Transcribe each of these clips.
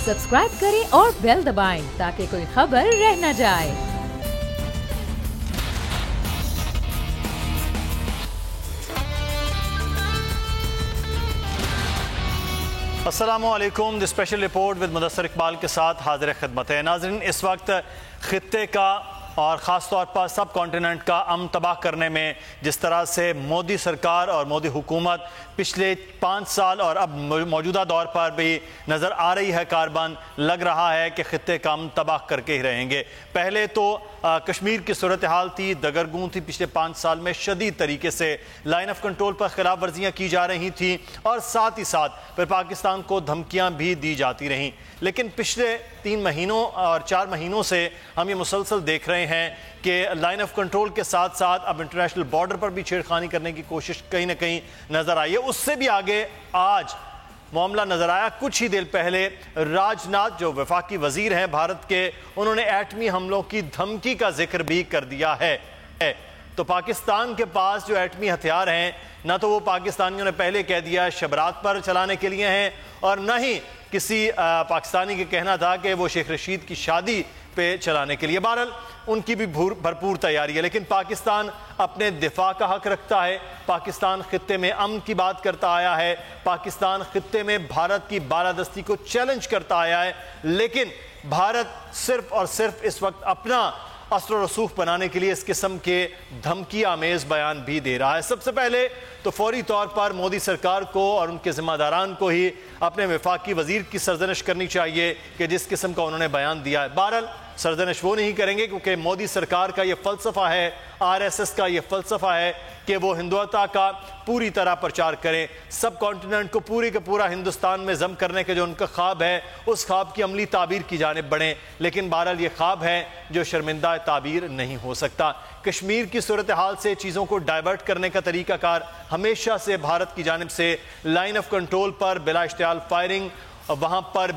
Subscribe करें और bell दबाएं ताकि कोई खबर रह न जाए। अस्सलामुअलैकुम। The special report with Mudassar Iqbal के साथ हाजिर खिदमत है। नाज़रीन, इस वक्त खित्ते का और ख़ास तौर पर सब कॉन्टिनेंट का अमन तबाह करने में जिस तरह से मोदी सरकार और मोदी हुकूमत पिछले 5 साल और अब मौजूदा दौर पर भी नज़र आ रही है कारबंद, लग रहा है कि खित्ते का अमन तबाह करके ही रहेंगे। पहले तो कश्मीर की सूरत हाल थी, दगरगूं थी। पिछले 5 साल में शदीद तरीके से लाइन ऑफ कंट्रोल पर खिलाफ वर्जियाँ की जा रही थी और साथ ही साथ फिर पाकिस्तान को धमकियाँ भी दी जाती रहीं। लेकिन पिछले 3 महीनों और 4 महीनों से हम ये मुसलसल देख रहे हैं कि लाइन ऑफ कंट्रोल के साथ साथ अब इंटरनेशनल बॉर्डर पर भी छेड़खानी करने की कोशिश कहीं ना कहीं नजर आई है। उससे भी आगे आज मामला नजर आया कुछ ही देर पहले, राजनाथ जो वफाकी वजीर हैं भारत के, उन्होंने एटमी हमलों की धमकी का जिक्र भी कर दिया है। तो पाकिस्तान के पास जो एटमी हथियार हैं, ना तो वो पाकिस्तानियों ने पहले कह दिया शबरात पर चलाने के लिए हैं और न ही किसी पाकिस्तानी के कहना था कि वो शेख रशीद की शादी पे चलाने के लिए। बहरहाल उनकी भी भरपूर तैयारी है, लेकिन पाकिस्तान अपने दिफा का हक रखता है। पाकिस्तान खित्ते में अमन की बात करता आया है, पाकिस्तान खित्ते में भारत की बालादस्ती को चैलेंज करता आया है, लेकिन भारत सिर्फ और सिर्फ इस वक्त अपना असर रसूख बनाने के लिए इस किस्म के धमकी आमेज बयान भी दे रहा है। सबसे पहले तो फौरी तौर पर मोदी सरकार को और उनके जिम्मेदारान को ही अपने वफाकी वजीर की सरजनिश करनी चाहिए कि जिस किस्म का उन्होंने बयान दिया है। बहरहाल सरजनिश वो नहीं करेंगे क्योंकि मोदी सरकार का ये फ़लसफ़ा है, RSS का ये फ़लसफ़ा है कि वो हिंदुत्व का पूरी तरह प्रचार करें, सब कॉन्टिनेंट को पूरे का पूरा हिंदुस्तान में जम करने के जो उनका ख्वाब है, उस ख्वाब की अमली ताबीर की जानिब बढ़ें। लेकिन बहरहाल ये ख्वाब है जो शर्मिंदा ताबीर नहीं हो सकता। कश्मीर की सूरत हाल से चीज़ों को डाइवर्ट करने का तरीक़ाकार हमेशा से भारत की जानिब से लाइन ऑफ कंट्रोल पर बिला इश्तियाल फायरिंग, वहाँ पर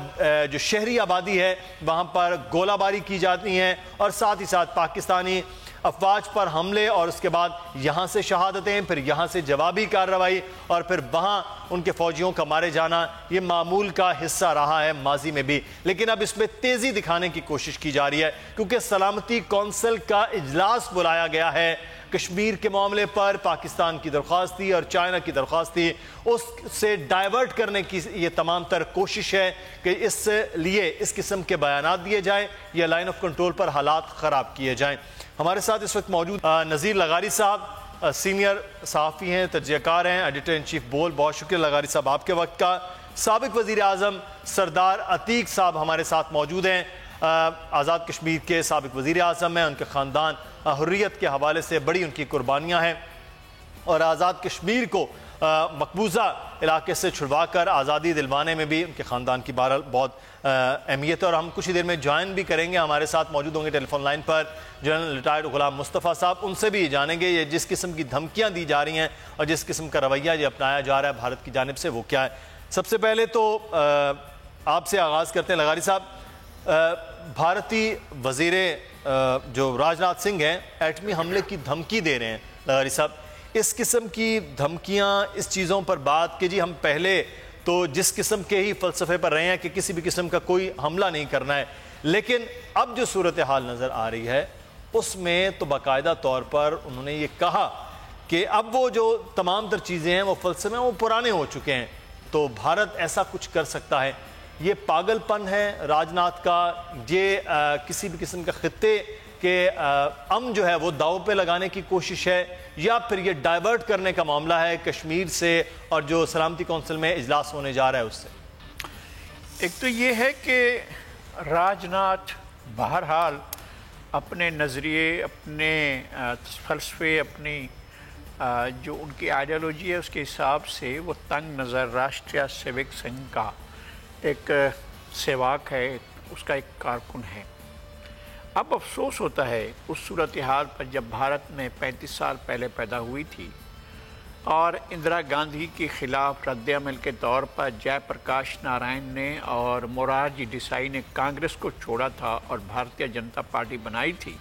जो शहरी आबादी है वहाँ पर गोलाबारी की जाती है और साथ ही साथ पाकिस्तानी अफवाज पर हमले और उसके बाद यहाँ से शहादतें, फिर यहाँ से जवाबी कार्रवाई और फिर वहाँ उनके फौजियों का मारे जाना, ये मामूल का हिस्सा रहा है माजी में भी। लेकिन अब इसमें तेज़ी दिखाने की कोशिश की जा रही है क्योंकि सलामती कौंसिल का इजलास बुलाया गया है। कश्मीर के मामले पर पाकिस्तान की दरख्वास्त थी और चाइना की दरख्वास्त थी, उससे डाइवर्ट करने की ये तमाम तर कोशिश है कि इस लिए इस किस्म के बयानात दिए जाएं या लाइन ऑफ कंट्रोल पर हालात ख़राब किए जाएं। हमारे साथ इस वक्त मौजूद नज़ीर लगारी साहब, सीनियर सहाफ़ी हैं, तजज़ियाकार हैं, एडिटर इन चीफ बोल। बहुत शुक्रिया लगारी साहब आपके वक्त का। साबिक वज़ीर आज़म सरदार अतीक साहब हमारे साथ मौजूद हैं, आज़ाद कश्मीर के साबिक वज़ीर आज़म हैं, उनके ख़ानदान हुर्रियत के हवाले से बड़ी उनकी कुर्बानियाँ हैं और आज़ाद कश्मीर को मकबूजा इलाके से छुड़वा कर आज़ादी दिलवाने में भी उनके ख़ानदान की बहरहाल बहुत अहमियत है। और हम कुछ ही देर में ज्वाइन भी करेंगे, हमारे साथ मौजूद होंगे टेलीफोन लाइन पर जनरल रिटायर्ड गुलाम मुस्तफ़ा साहब, उनसे भी जानेंगे ये जिस किस्म की धमकियाँ दी जा रही हैं और जिस किस्म का रवैया ये अपनाया जा रहा है भारत की जानिब से वो क्या है। सबसे पहले तो आपसे आगाज़ करते हैं लगारी साहब, भारतीय वज़ीर जो राजनाथ सिंह हैं एटमी हमले की धमकी दे रहे हैं। लगारी साहब, इस किस्म की धमकियां, इस चीज़ों पर बात कि जी हम पहले तो जिस किस्म के ही फ़लसफ़े पर रहे हैं कि किसी भी किस्म का कोई हमला नहीं करना है, लेकिन अब जो सूरत हाल नज़र आ रही है उसमें तो बाकायदा तौर पर उन्होंने ये कहा कि अब वो जो तमाम तर चीज़ें हैं वो फ़लसफ़े हैं वो पुराने हो चुके हैं, तो भारत ऐसा कुछ कर सकता है। ये पागलपन है राजनाथ का, ये किसी भी किस्म का खित्ते के अमन जो है वो दाव पे लगाने की कोशिश है, या फिर ये डाइवर्ट करने का मामला है कश्मीर से और जो सलामती कौंसिल में इजलास होने जा रहा है उससे? एक तो ये है कि राजनाथ बहरहाल अपने नज़रिए, अपने फ़लसफ़े, अपनी जो उनकी आइडियोलॉजी है उसके हिसाब से वो तंग नज़र राष्ट्रीय सेवक संघ का एक सेवाक है, उसका एक कारकुन है। अब अफसोस होता है उस सूरत हाल पर जब भारत में 35 साल पहले पैदा हुई थी और इंदिरा गांधी के ख़िलाफ़ रद्द-ए-अमल के तौर पर जयप्रकाश नारायण ने और मोरारजी देसाई ने कांग्रेस को छोड़ा था और भारतीय जनता पार्टी बनाई थी।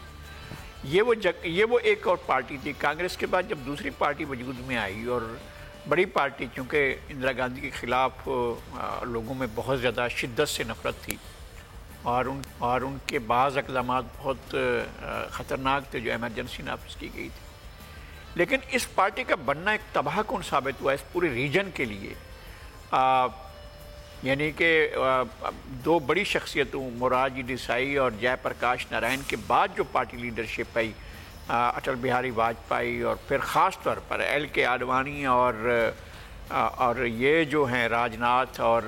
ये वो एक और पार्टी थी। कांग्रेस के बाद जब दूसरी पार्टी वजूद में आई और بڑی پارٹی، چونکہ اندرا گاندھی کے خلاف لوگوں میں بہت زیادہ شدت سے نفرت تھی اور ان کے بعض اقدامات بہت خطرناک تھے جو ایمرجنسی نافذ کی گئی تھی، لیکن اس پارٹی کا بننا ایک تباہ کن ثابت ہوا اس پورے ریجن کے لیے۔ یعنی کہ دو بڑی شخصیتوں مورارجی دیسائی اور جے پرکاش نارائن کے بعد جو پارٹی لیڈرشپ آئی، اٹل بہاری واجپئی اور پھر خاص طور پر ایل کے آڈوانی اور یہ جو ہیں راج ناتھ اور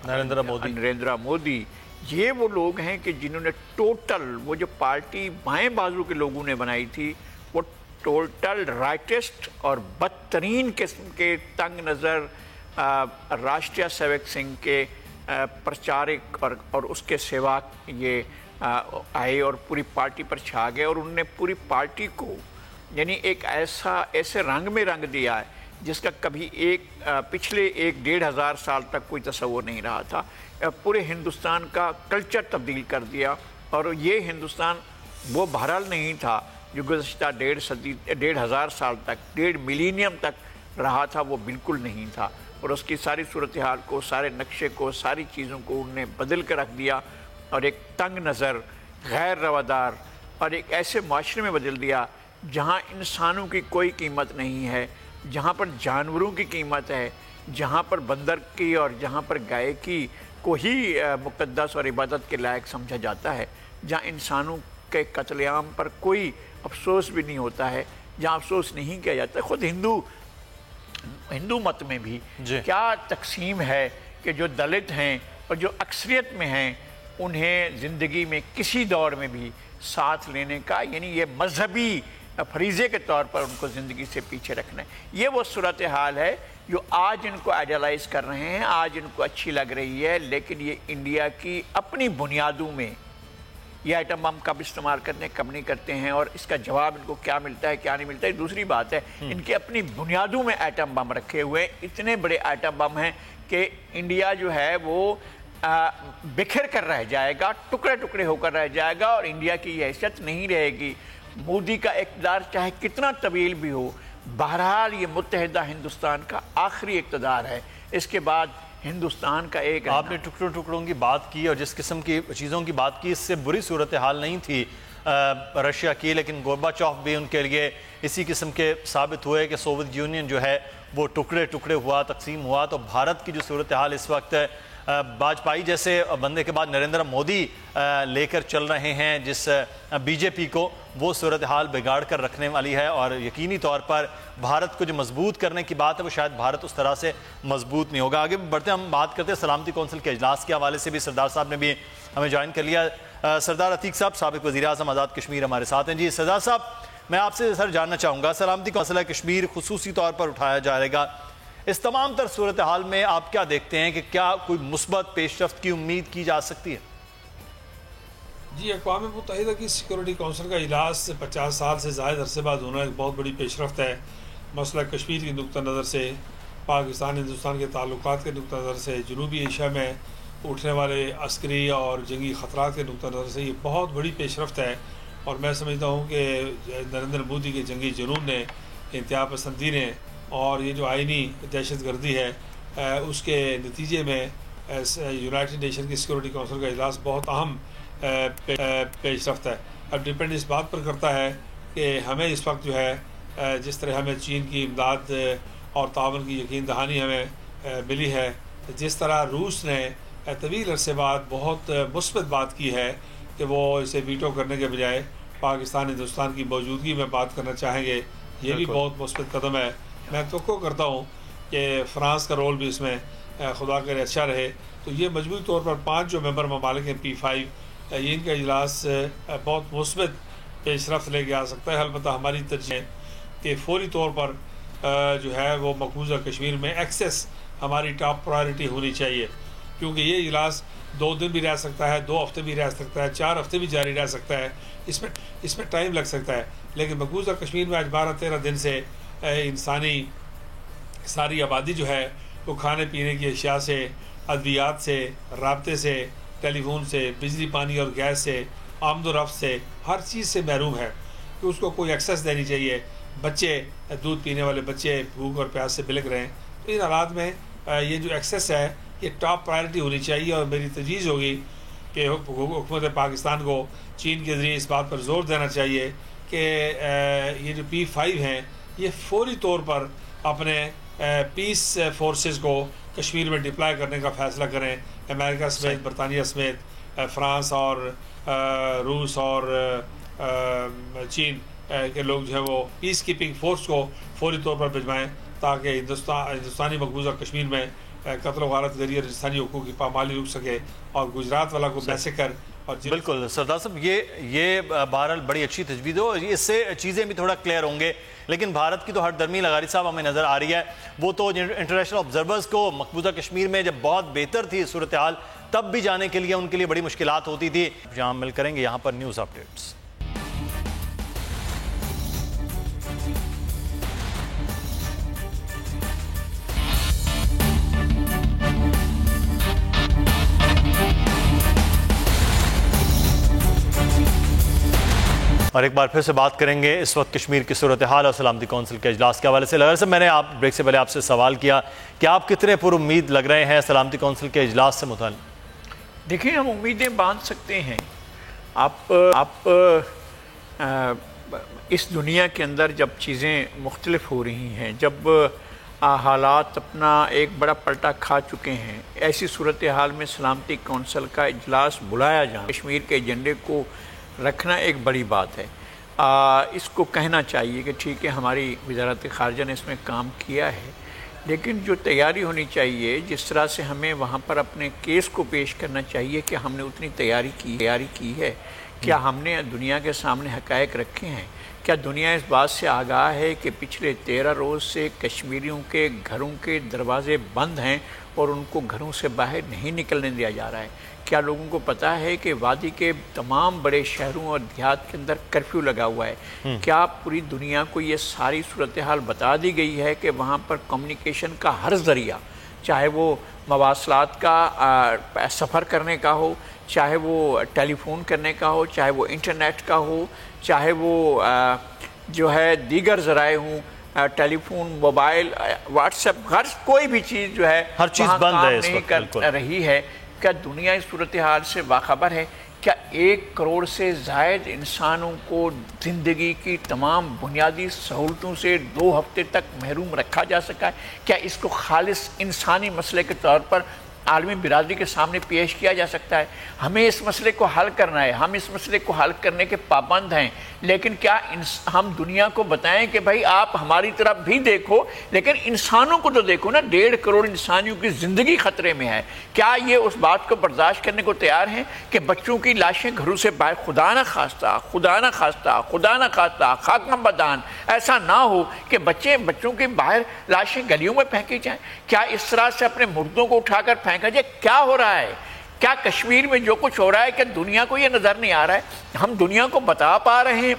نریندرا مودی، یہ وہ لوگ ہیں کہ جنہوں نے ٹوٹل وہ جو پارٹی بائیں بازو کے لوگوں نے بنائی تھی وہ ٹوٹل رائٹسٹ اور بدترین قسم کے تنگ نظر راشٹریہ سیوک سنگھ کے پرچارک اور اس کے سوا یہ آئے اور پوری پارٹی پر چھا گئے، اور انہوں نے پوری پارٹی کو یعنی ایک ایسے رنگ میں رنگ دیا ہے جس کا کبھی پچھلے 1-1.5 ہزار تک کوئی تصور نہیں رہا تھا۔ پورے ہندوستان کا کلچر تبدیل کر دیا، اور یہ ہندوستان وہ بہرحال نہیں تھا جو گزشتہ 1.5 ہزار سال تک 1.5 ملینیم تک رہا تھا، وہ بالکل نہیں تھا، اور اس کی ساری صورتحال کو، سارے نقشے کو، ساری چیزوں کو انہوں نے بدل کر رکھ دیا اور ایک تنگ نظر، غیر روادار اور ایک ایسے معاشرے میں بدل دیا جہاں انسانوں کی کوئی قیمت نہیں ہے، جہاں پر جانوروں کی قیمت ہے، جہاں پر بندر کی اور جہاں پر گائے کی کو ہی مقدس اور عبادت کے لائق سمجھا جاتا ہے، جہاں انسانوں کے قتل عام پر کوئی افسوس بھی نہیں ہوتا ہے، جہاں افسوس نہیں کیا جاتا۔ خود ہندو مت میں بھی کیا تقسیم ہے کہ جو دلت ہیں اور جو اکثریت میں ہیں انہیں زندگی میں کسی دور میں بھی ساتھ لینے کا، یعنی یہ مذہبی فریضے کے طور پر ان کو زندگی سے پیچھے رکھنا ہے۔ یہ وہ صورتحال ہے جو آج ان کو آئیڈیالائز کر رہے ہیں، آج ان کو اچھی لگ رہی ہے، لیکن یہ انڈیا کی اپنی بنیادوں میں یہ آئٹم بم کب استعمال کرتے ہیں کب نہیں کرتے ہیں، اور اس کا جواب ان کو کیا ملتا ہے کیا نہیں ملتا ہے دوسری بات ہے۔ ان کی اپنی بنیادوں میں آئٹم بم رکھے ہوئے ہیں، اتنے بڑے آئٹم بم ہیں کہ انڈیا جو ہے وہ بکھر کر رہ جائے گا، ٹکڑے ٹکڑے ہو کر رہ جائے گا، اور انڈیا کی یہ حیثیت نہیں رہے گی۔ مودی کا اقتدار چاہے کتنا طویل بھی ہو، بہرحال یہ متحدہ ہندوستان کا آخری اقتدار ہے، اس کے بعد ہندوستان کا ایک آپ نے ٹکڑوں کی بات کی اور جس قسم کی چیزوں کی بات کی، اس سے بری صورتحال نہیں تھی رشیا کی، لیکن گورباچوف بھی ان کے لیے اسی قسم کے ثابت ہوئے کہ سوویت یونین جو ہے وہ ٹکڑے ہوا، تقسیم ہوا۔ تو بھارت کی جو صورتحال اس وقت واجپئی جیسے بندے کے بعد نریندر مودی لے کر چل رہے ہیں جس بی جے پی کو، وہ صورتحال بگاڑ کر رکھنے والی ہے، اور یقینی طور پر بھارت کو جو مضبوط کرنے کی بات ہے وہ شاید بھارت اس طرح سے مضبوط نہیں ہوگا۔ آگے بڑھتے ہم بات کرتے ہیں سلامتی کونسل کے اجلاس کے حوالے سے بھی سردار صاحب نے بھی ہمیں جوائن کر لیا۔ سردار عتیق صاحب سابق وزیر اعظم آزاد کشمیر ہمارے ساتھ ہیں۔ جی سردار صاحب، میں آپ سے سر جاننا چاہوں گا، سلامتی کونسل کشمیر خصوصی طور پر اٹھایا جائے گا، اس تمام تر صورتحال میں آپ کیا دیکھتے ہیں کہ کیا کوئی مثبت پیش رفت کی امید کی جا سکتی ہے؟ جی، اقوام متحدہ کی سیکورٹی کونسل کا اجلاس 50 سال سے زائد عرصے بعد ہونا ایک بہت بڑی پیش رفت ہے۔ مسئلہ کشمیر کی نقطہ نظر سے، پاکستان ہندوستان کے تعلقات کے نقطہ نظر سے، جنوبی ایشیا میں اٹھنے والے عسکری اور جنگی خطرات کے نقطہ نظر سے یہ بہت بڑی پیش رفت ہے، اور میں سمجھتا ہوں کہ نریندر مودی کے جنگی جنون نے، انتہا پسندی نے، اور یہ جو آئینی دہشت گردی ہے اس کے نتیجے میں یونائٹڈ نیشن کی سیکورٹی کونسل کا اجلاس بہت اہم پیش رفت ہے۔ اب ڈپینڈ اس بات پر کرتا ہے کہ ہمیں اس وقت جو ہے جس طرح ہمیں چین کی امداد اور تعاون کی یقین دہانی ہمیں ملی ہے، جس طرح روس نے طویل عرصے بعد بہت مثبت بات کی ہے کہ وہ اسے ویٹو کرنے کے بجائے پاکستان ہندوستان کی موجودگی میں بات کرنا چاہیں گے، یہ بھی بہت مثبت قدم ہے۔ میں توقع کرتا ہوں کہ فرانس کا رول بھی اس میں خدا کرے اچھا رہے، تو یہ مجموعی طور پر 5 جو ممبر ممالک ہیں P5، یہ ان کا اجلاس بہت مثبت پیش رفت لے کے آ سکتا ہے۔ البتہ ہماری ترجیح ہے کہ فوری طور پر جو ہے وہ مقبوضہ کشمیر میں ایکسیس ہماری ٹاپ پرائرٹی ہونی چاہیے، کیونکہ یہ اجلاس 2 دن بھی رہ سکتا ہے، 2 ہفتے بھی رہ سکتا ہے، 4 ہفتے بھی جاری رہ سکتا ہے، اس میں ٹائم لگ سکتا ہے، لیکن مقبوضہ کشمیر میں آج 12-13 دن سے انسانی ساری آبادی جو ہے وہ کھانے پینے کی اشیاء سے، ادویات سے، رابطے سے، ٹیلی فون سے، بجلی پانی اور گیس سے، آمد و رفت سے، ہر چیز سے محروم ہے، کہ اس کو کوئی ایکسیس دینی چاہیے۔ بچے دودھ پینے والے بچے بھوک اور پیاس سے بلک رہے ہیں. تو ان حالات میں یہ جو ایکسیس ہے یہ ٹاپ پرائرٹی ہونی چاہیے, اور میری تجویز ہوگی کہ حکومت پاکستان کو چین کے ذریعے اس بات پر زور دینا چاہیے کہ یہ جو P5 ہیں یہ فوری طور پر اپنے پیس فورسز کو کشمیر میں ڈپلائی کرنے کا فیصلہ کریں. امریکہ سمیت, برطانیہ سمیت, فرانس اور روس اور چین کے لوگ جو ہے وہ پیس کیپنگ فورس کو فوری طور پر بھجوائیں تاکہ ہندوستانی مقبوضہ کشمیر میں قتل و غارت گری اور ہندوستانی حقوق کی پامالی رک سکے, اور گجرات والا کو میسیکر. بالکل سردار صاحب, یہ بہرحال بڑی اچھی تجویز ہو, اس سے چیزیں بھی تھوڑا کلیئر ہوں گے. لیکن بھارت کی تو ہر درمی لغاری صاحب ہمیں نظر آ رہی ہے. وہ تو انٹرنیشنل آبزرورز کو مقبوضہ کشمیر میں جب بہت بہتر تھی صورتحال تب بھی جانے کے لیے ان کے لیے بڑی مشکلات ہوتی تھی. یہاں مل کریں گے یہاں پر نیوز اپڈیٹس. اور ایک بار پھر سے بات کریں گے اس وقت کشمیر کی صورتحال اور سلامتی کونسل کے اجلاس کے حوالے سے. لگا صاحب, میں نے بریک سے پہلے آپ سے سوال کیا کہ آپ کتنے پر امید لگ رہے ہیں سلامتی کونسل کے اجلاس سے متعلق؟ دیکھیں, ہم امیدیں باندھ سکتے ہیں. آپ اس دنیا کے اندر جب چیزیں مختلف ہو رہی ہیں, جب حالات اپنا ایک بڑا پلٹا کھا چکے ہیں, ایسی صورتحال میں سلامتی کونسل کا اجلاس بلایا جانا, کشمیر کے ایجنڈے کو رکھنا ایک بڑی بات ہے. اس کو کہنا چاہیے کہ ٹھیک ہے ہماری وزارت خارجہ نے اس میں کام کیا ہے, لیکن جو تیاری ہونی چاہیے, جس طرح سے ہمیں وہاں پر اپنے کیس کو پیش کرنا چاہیے کہ ہم نے اتنی تیاری کی ہے, کیا ہم نے دنیا کے سامنے حقائق رکھے ہیں, کیا دنیا اس بات سے آگاہ ہے کہ پچھلے 13 روز سے کشمیریوں کے گھروں کے دروازے بند ہیں اور ان کو گھروں سے باہر نہیں نکلنے دیا جا رہا ہے. کیا لوگوں کو پتہ ہے کہ وادی کے تمام بڑے شہروں اور دیہات کے اندر کرفیو لگا ہوا ہے؟ کیا پوری دنیا کو یہ ساری صورتحال بتا دی گئی ہے کہ وہاں پر کمیونیکیشن کا ہر ذریعہ, چاہے وہ مواصلات کا سفر کرنے کا ہو, چاہے وہ ٹیلی فون کرنے کا ہو, چاہے وہ انٹرنیٹ کا ہو, چاہے وہ جو ہے دیگر ذرائع ہوں, ٹیلی فون, موبائل, واٹس ایپ, ہر کوئی بھی چیز جو ہے ہر چیز بند ہے نہیں کر رہی ہے. کیا دنیا اس صورتحال سے باخبر ہے؟ کیا 1 کروڑ سے زائد انسانوں کو زندگی کی تمام بنیادی سہولتوں سے 2 ہفتے تک محروم رکھا جا سکا ہے؟ کیا اس کو خالص انسانی مسئلے کے طور پر عالمی برادری کے سامنے پیش کیا جا سکتا ہے؟ ہمیں اس مسئلے کو حل کرنا ہے, ہم اس مسئلے کو حل کرنے کے پابند ہیں, لیکن کیا ہم دنیا کو بتائیں کہ بھائی آپ ہماری طرف بھی دیکھو, لیکن انسانوں کو تو دیکھو نا, 1.5 کروڑ انسانیوں کی زندگی خطرے میں ہے. کیا یہ اس بات کو برداشت کرنے کو تیار ہیں کہ بچوں کی لاشیں گھروں سے باہر, خدا نہ خواستہ خاکم بدان ایسا نہ ہو کہ بچوں کے باہر لاشیں گلیوں میں پھینکی جائیں؟ کیا اس طرح سے اپنے مردوں کو اٹھا کر پھینکا جائے؟ کیا ہو رہا ہے؟ کیا کشمیر میں جو کچھ ہو رہا ہے کہ دنیا کو یہ نظر نہیں آ رہا ہے؟ ہم دنیا کو بتا پا رہے ہیں؟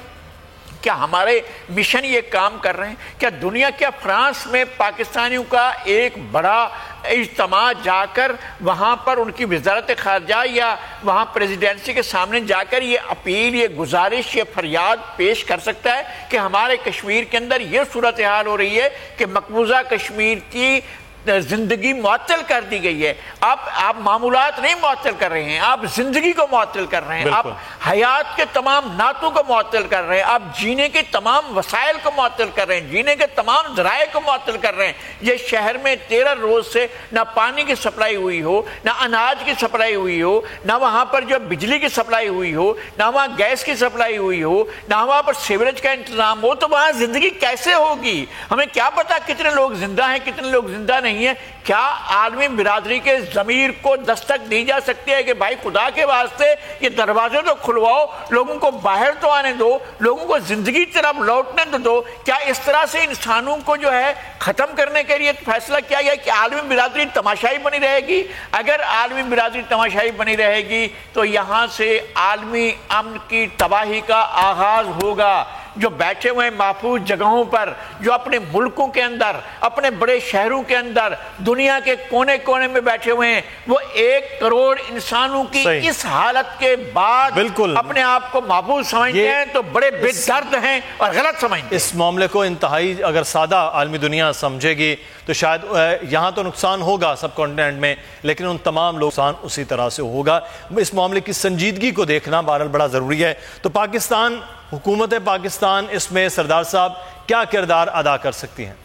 کیا ہمارے مشن یہ کام کر رہے ہیں؟ کیا دنیا, کیا فرانس میں پاکستانیوں کا ایک بڑا اجتماع جا کر وہاں پر ان کی وزارت خارجہ یا وہاں پریزیڈنسی کے سامنے جا کر یہ اپیل, یہ گزارش, یہ فریاد پیش کر سکتا ہے کہ ہمارے کشمیر کے اندر یہ صورتحال ہو رہی ہے کہ مقبوضہ کشمیر کی زندگی معطل کر دی گئی ہے؟ آپ معمولات نہیں معطل کر رہے ہیں, آپ زندگی کو معطل کر رہے ہیں, آپ حیات کے تمام نعتوں کو معطل کر رہے ہیں, آپ جینے کے تمام وسائل کو معطل کر رہے ہیں, جینے کے تمام ذرائع کو معطل کر رہے ہیں. یہ شہر میں 13 روز سے نہ پانی کی سپلائی ہوئی ہو, نہ اناج کی سپلائی ہوئی ہو, نہ وہاں پر جو بجلی کی سپلائی ہوئی ہو, نہ وہاں گیس کی سپلائی ہوئی ہو, نہ وہاں پر سیوریج کا انتظام ہو, تو وہاں زندگی کیسے ہوگی؟ ہمیں کیا پتا کتنے لوگ زندہ ہیں, کتنے لوگ زندہ نہیں ہیں. کیا عالمی برادری کے ضمیر کو دستک دی جا سکتی ہے کہ بھائی خدا کے واسطے یہ دروازے تو کھلواؤ, لوگوں کو باہر تو آنے دو, لوگوں کو زندگی طرف لوٹنے تو دو؟ کیا اس طرح سے انسانوں کو جو ہے ختم کرنے کے لیے فیصلہ کیا گیا کہ عالمی برادری تماشائی بنی رہے گی؟ اگر عالمی برادری تماشائی بنی رہے گی تو یہاں سے عالمی امن کی تباہی کا آغاز ہوگا. जो बैठे हुए हैं महफूज जगहों पर, जो अपने मुल्कों के अंदर, अपने बड़े शहरों के अंदर, दुनिया के कोने कोने में बैठे हुए हैं, वो 1 करोड़ इंसानों की इस हालत के बाद बिल्कुल अपने आप को महफूज समझते हैं तो बड़े बेदर्द हैं और गलत समझते हैं। इस मामले को इंतहाई अगर सादा आलमी दुनिया समझेगी तो शायद यहाँ तो नुकसान होगा सब कॉन्टिनेंट में, लेकिन उन तमाम लोग नुकसान उसी तरह से होगा। इस मामले की संजीदगी को देखना बहरहाल बड़ा ज़रूरी है। तो पाकिस्तान, हुकूमत पाकिस्तान इसमें सरदार साहब क्या किरदार अदा कर सकती हैं?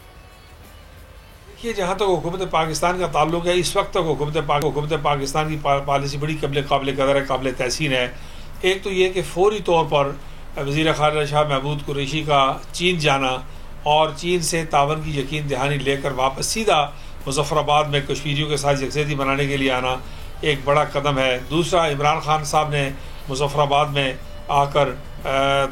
देखिए, जहाँ तक हुकूमत पाकिस्तान का ताल्लुक है, इस वक्त तक हुकूमत पाकिस्तान की पॉलिसी बड़ी काबिल कदर है, काबिल तहसीन है। एक तो ये कि फौरी तौर पर वज़ीर ख़ारिजा शाह महमूद कुरैशी का चीन जाना और चीन से तावन की यकीन दहानी लेकर वापस सीधा मुज़फ़्फ़राबाद में कश्मीरियों के साथ यकजहती बनाने के लिए आना एक बड़ा कदम है। दूसरा, इमरान खान साहब ने मुज़फ़्फ़राबाद में आकर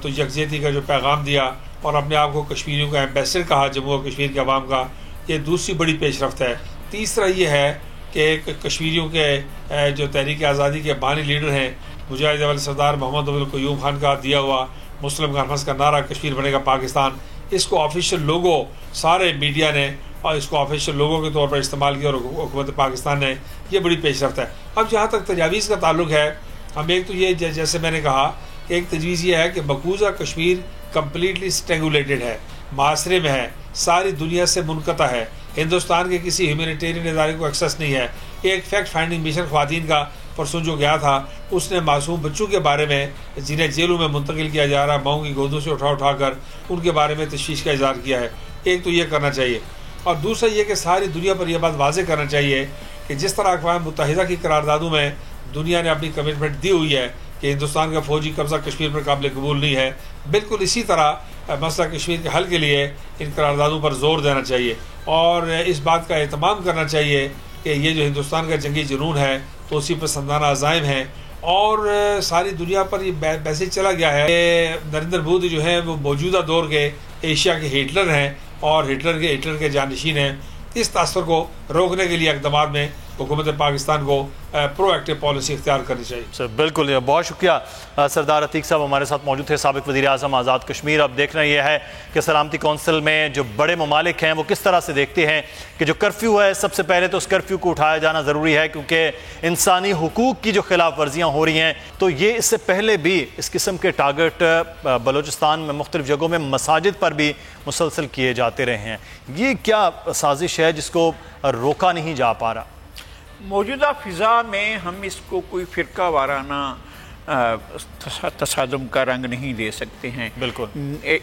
तो यकजहती का जो पैगाम दिया और अपने आप को कश्मीरियों का एम्बेसडर कहा जम्मू और कश्मीर के अवाम का, ये दूसरी बड़ी पेशरफ्त है। तीसरा ये है कि कश्मीरियों के जो तहरीक आज़ादी के बानी लीडर हैं मुजाहिद अव्वल सरदार मोहम्मद अब्दुल क़य्यूम खान का दिया हुआ मुस्लिम कॉन्फ्रेंस का नारा कश्मीर बनेगा पाकिस्तान, इसको ऑफिशियल लोगो सारे मीडिया ने और इसको ऑफिशियल लोगों के तौर पर इस्तेमाल किया और हुकूमत पाकिस्तान ने, ये बड़ी पेशरफ्त है। अब जहाँ तक तजावीज़ का ताल्लुक है, हम एक तो ये जैसे मैंने कहा कि एक तजवीज़ ये है कि मकबूजा कश्मीर कम्प्लीटली स्ट्रेंगुलेटेड है, मासरे में है, सारी दुनिया से मुनक़ता है, हिंदुस्तान के किसी ह्यूमैनिटेरियन इदारे को एक्सेस नहीं है। एक फैक्ट फाइंडिंग मिशन ख़वातीन का परसों जो गया था, उसने मासूम बच्चों के बारे में जिन्हें जेलों में मुंतकिल किया जा रहा है माओं की गोदों से उठा कर उनके बारे में तशवीश का इज़हार किया है। एक तो ये करना चाहिए और दूसरा ये कि सारी दुनिया पर यह बात वाज़ेह करना चाहिए कि जिस तरह अक़वाम मुत्तहिदा की करारदादों में दुनिया ने अपनी कमिटमेंट दी हुई है कि हिंदुस्तान का फ़ौजी कब्ज़ा कश्मीर पर काबिल कबूल नहीं है, बिल्कुल इसी तरह मसला कश्मीर के हल के लिए इन करारदादों पर ज़ोर देना चाहिए और इस बात का एहतमाम करना चाहिए कि ये जो हिंदुस्तान का जंगी जुनून है तो उसी पर समदाना अज़ाइम है और सारी दुनिया पर ये मैसेज चला गया है कि नरेंद्र मोदी जो है वो मौजूदा दौर के एशिया के हिटलर हैं और हिटलर के जानशीन हैं। इस तासर को रोकने के लिए इक़दाम में हुकूमत पाकिस्तान को प्रोएक्टिव पॉलिसी इख्तियार करनी चाहिए। सर बिल्कुल, बहुत शुक्रिया सरदार अतीक साहब हमारे साथ मौजूद थे, साबिक़ वज़ीर आज़म आज़ाद कश्मीर। अब देखना यह है कि सलामती कौंसिल में जो बड़े ममालिक हैं वो किस तरह से देखते हैं कि जो कर्फ्यू है, सबसे पहले तो उस कर्फ्यू को उठाया जाना ज़रूरी है क्योंकि इंसानी हुकूक की जो खिलाफ वर्जियाँ हो रही हैं, तो ये इससे पहले भी इस किस्म के टारगेट बलूचिस्तान में मुख्तलिफ जगहों में मसाजिद पर भी मुसलसल किए जाते रहे हैं। ये क्या साजिश है जिसको रोका नहीं जा पा रहा? मौजूदा फ़िज़ा में हम इसको कोई फ़िरका वाराना तसादुम का रंग नहीं दे सकते हैं। बिल्कुल,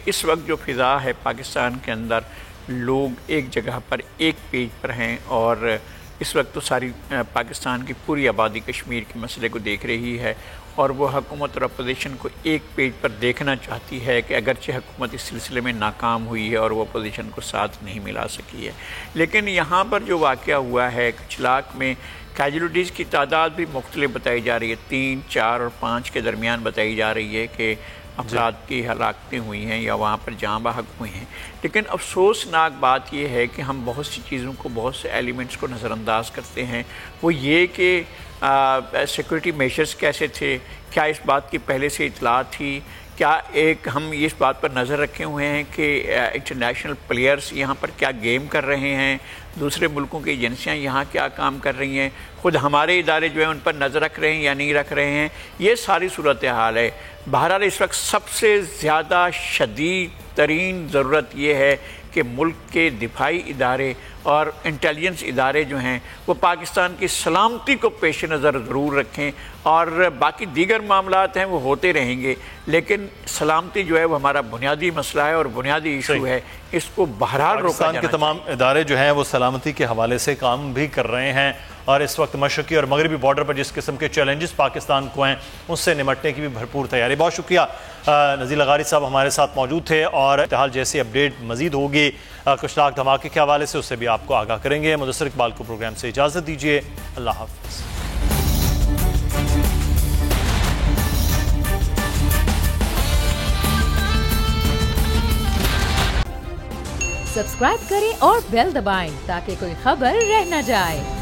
इस वक्त जो फ़िज़ा है पाकिस्तान के अंदर, लोग एक जगह पर एक पेज पर हैं और इस वक्त तो सारी पाकिस्तान की पूरी आबादी कश्मीर के मसले को देख रही है और वो हुकूमत और अपोजिशन को एक पेज पर देखना चाहती है कि अगरचे हुकूमत इस सिलसिले में नाकाम हुई है और वो अपोजिशन को साथ नहीं मिला सकी है, लेकिन यहाँ पर जो वाक़या हुआ है कचलाक में, कैजुअलिटीज़ की तादाद भी मुख्तलिफ बताई जा रही है, 3, 4 और 5 के दरमियान बताई जा रही है कि अफराद की हलाकतें हुई हैं या वहाँ पर जाँ बहक हुई हैं। लेकिन अफसोसनाक बात यह है कि हम बहुत सी चीज़ों को, बहुत से एलिमेंट्स को नज़रअंदाज करते हैं। वो ये कि सिक्योरिटी मेजर्स कैसे थे, क्या इस बात की पहले से इतला थी, क्या एक हम इस बात पर नज़र रखे हुए हैं कि इंटरनेशनल प्लेयर्स यहाँ पर क्या गेम कर रहे हैं, दूसरे मुल्कों की एजेंसियाँ यहाँ क्या काम कर रही हैं, ख़ुद हमारे इदारे जो हैं उन पर नज़र रख रहे हैं या नहीं रख रहे हैं, ये सारी सूरत हाल है। बहरहाल इस वक्त सबसे ज़्यादा शदीद तरीन ज़रूरत ये है कि मुल्क के दिफाई इदारे और इंटेलिजेंस इदारे जो हैं वो पाकिस्तान की सलामती को पेश नज़र ज़रूर रखें और बाकी दीगर मामलात हैं वो होते रहेंगे, लेकिन सलामती जो है वो हमारा बुनियादी मसला है और बुनियादी इशू है, इसको बहरहाल रोका जाना चाहिए। के तमाम इदारे जो हैं वो सलामती के हवाले से काम भी कर रहे हैं और इस वक्त मशरक़ी और मगरबी बॉर्डर पर जिस किस्म के चैलेंजेस पाकिस्तान को हैं उससे निमटने की भी भरपूर तैयारी। बहुत शुक्रिया नज़ीर लगारी साहब हमारे साथ मौजूद थे और फिलहाल जैसी अपडेट मज़ीद होगी कचलाक धमाके के हवाले से उससे भी आपको आगाह करेंगे। मुदस्सिर इकबाल को प्रोग्राम से इजाज़त दीजिए। अल्लाह हाफ़िज़। सब्सक्राइब करें और बेल दबाएं ताकि कोई खबर रह न जाए।